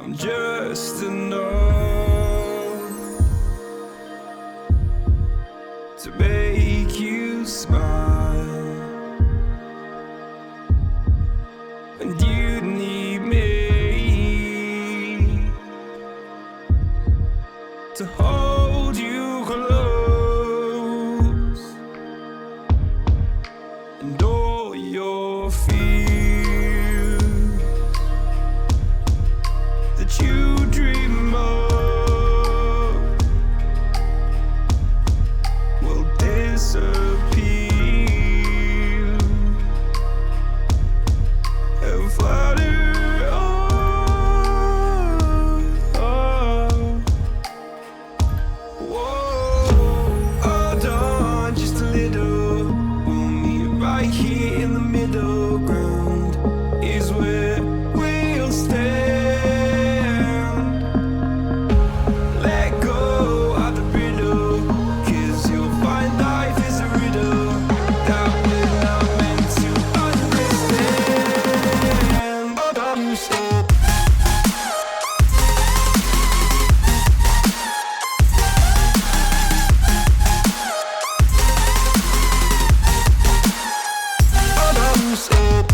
I'm just enough to make you smile, and you need me to hold you close, and all your fears that you dream of will disappear and flutter on. Whoa, hold on just a little. We'll meet right here in the middle ground is where we'll stand. Let go of the riddle, 'cause you'll find life is a riddle that we're not meant to understand. Hold on, stop. Hold on, stop.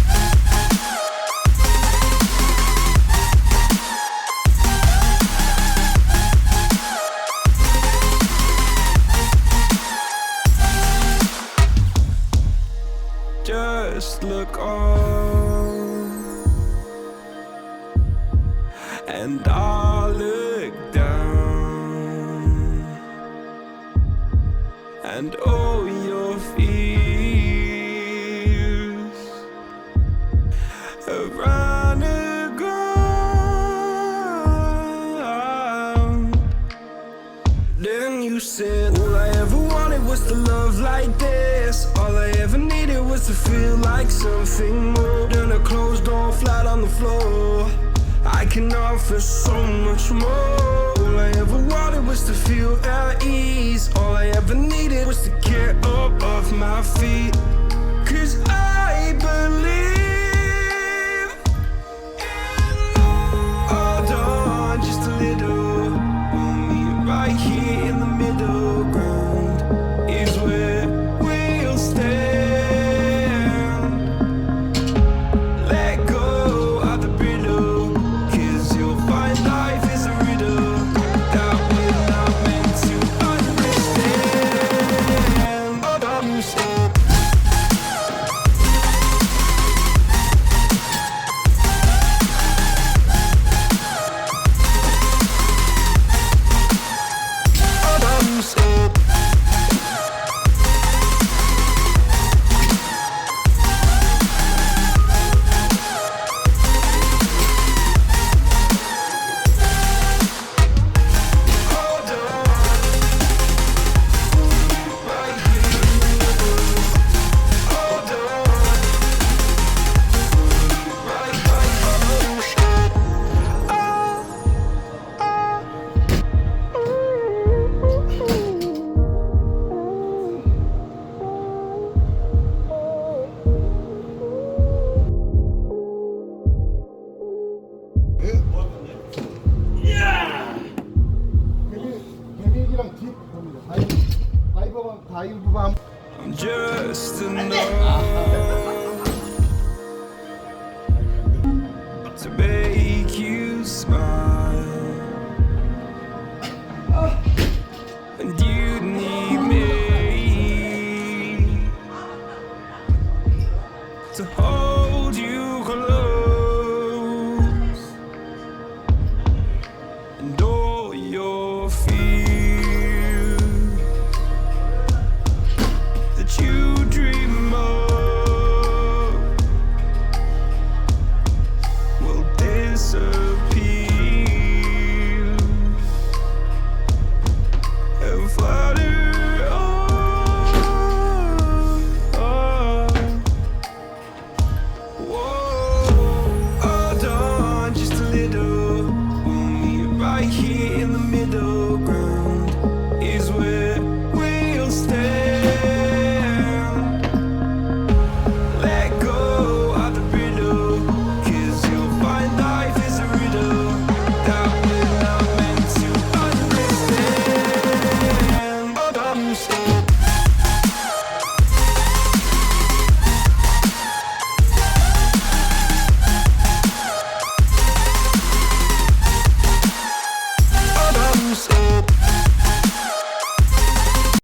Just look on, and I'll look down, and all your fears have run aground. Then you said, all I ever wanted was to love like this. All I ever needed was to feel like something more than a closed door flat on the floor. I can offer so much more. All I ever wanted was to feel at ease. All I ever needed was to get up off my feet. 'Cause I believe in love. Hold on just a little. We'll meet right here in the middle ground is where we'll stand. Let go of the riddle, 'cause you'll find life is a riddle that we're not meant to understand. Hold on, stop. Hold on, stop. Hold on. Right here. Hold on. Right, 개미이랑 딥 겁니다. 다이브가 I'm just enough